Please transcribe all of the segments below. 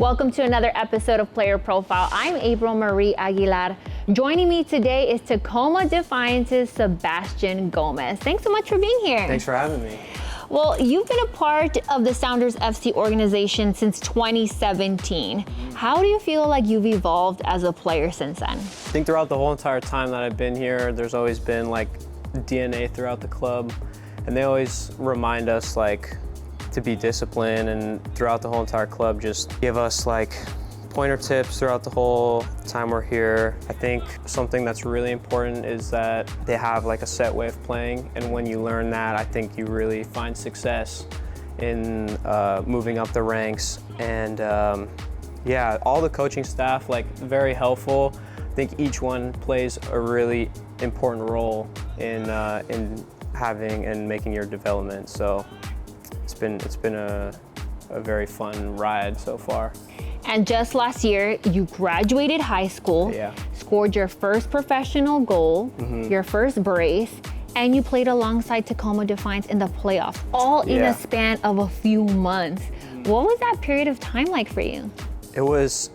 Welcome to another episode of Player Profile. I'm April-Marie Aguilar. Joining me today is Tacoma Defiance's Sebastian Gomez. Thanks so much for being here. Thanks for having me. Well, you've been a part of the Sounders FC organization since 2017. How do you feel like you've evolved as a player since then? I think throughout the whole entire time that I've been here, there's always been like DNA throughout the club, and they always remind us like to be disciplined, and throughout the whole entire club just give us like pointer tips throughout the whole time we're here. I think something that's really important is that they have like a set way of playing, and when you learn that, I think you really find success in moving up the ranks. And yeah, all the coaching staff, like, very helpful. I think each one plays a really important role in having and making your development. So it's been a very fun ride so far. And just last year, you graduated high school, scored your first professional goal, your first brace, and you played alongside Tacoma Defiance in the playoffs, all in a span of a few months. What was that period of time like for you? It was,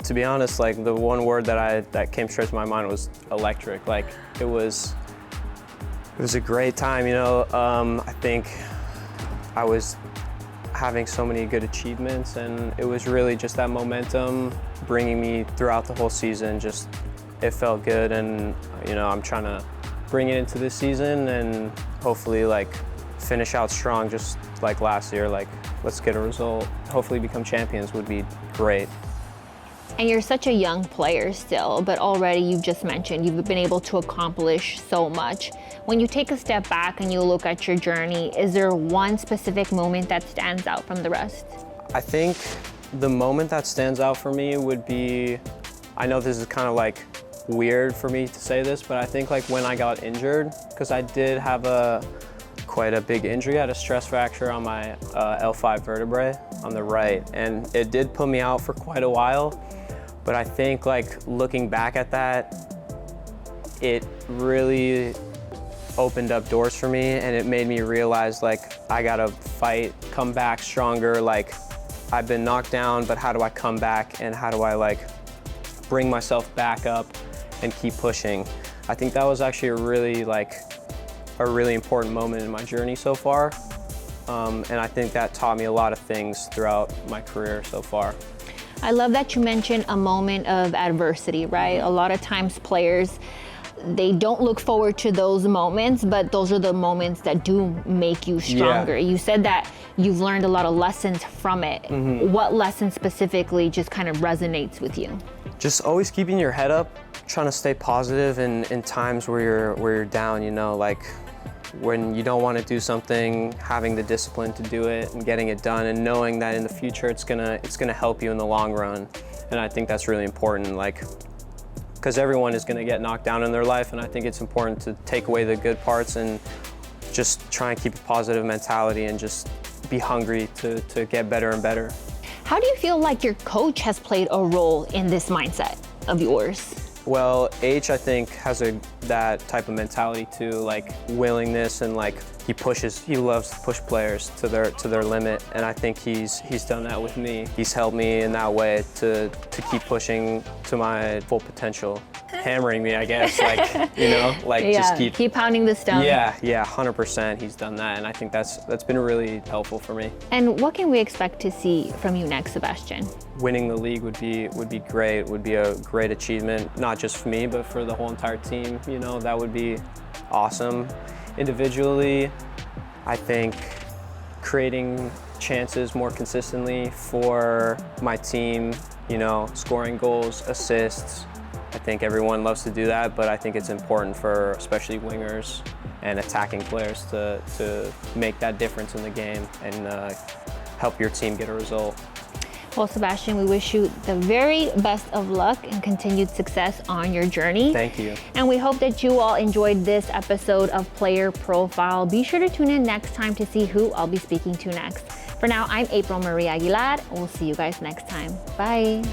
to be honest, like the one word that came straight to my mind was electric. Like it was a great time, you know. I think I was having so many good achievements, and it was really just that momentum bringing me throughout the whole season. Just, it felt good, and you know, I'm trying to bring it into this season and hopefully like finish out strong, just like last year. Like, let's get a result, hopefully become champions would be great. And you're such a young player still, but already you've just mentioned you've been able to accomplish so much. When you take a step back and you look at your journey, is there one specific moment that stands out from the rest? I think the moment that stands out for me would be, I know this is kind of like weird for me to say this, but I think like when I got injured, because I did have quite a big injury. I had a stress fracture on my L5 vertebrae on the right, and it did put me out for quite a while. But I think like looking back at that, it really opened up doors for me, and it made me realize like I gotta fight, come back stronger. Like, I've been knocked down, but how do I come back, and how do I like bring myself back up and keep pushing? I think that was actually a really important moment in my journey so far. And I think that taught me a lot of things throughout my career so far. I love that you mentioned a moment of adversity, right? A lot of times players, they don't look forward to those moments, but those are the moments that do make you stronger. You said that you've learned a lot of lessons from it. What lesson specifically just kind of resonates with you? Just always keeping your head up, trying to stay positive in times where you're down, you know, like when you don't want to do something, having the discipline to do it and getting it done, and knowing that in the future it's gonna help you in the long run. And I think that's really important, like, because everyone is gonna get knocked down in their life, and I think it's important to take away the good parts and just try and keep a positive mentality and just be hungry to get better and better. How do you feel like your coach has played a role in this mindset of yours? Well, H, I think, has that type of mentality too, like willingness, and like he loves to push players to their limit, and I think he's done that with me. He's helped me in that way to keep pushing to my full potential. Hammering me, I guess, like, you know, like just keep pounding the stone. Yeah, 100%. He's done that, and I think that's been really helpful for me. And what can we expect to see from you next, Sebastian? Winning the league would be great. Would be a great achievement, not just for me, but for the whole entire team. You know, that would be awesome. Individually, I think creating chances more consistently for my team. You know, scoring goals, assists. I think everyone loves to do that, but I think it's important for especially wingers and attacking players to make that difference in the game and help your team get a result. Well, Sebastian, we wish you the very best of luck and continued success on your journey. Thank you. And we hope that you all enjoyed this episode of Player Profile. Be sure to tune in next time to see who I'll be speaking to next. For now, I'm April-Marie Aguilar. We'll see you guys next time. Bye.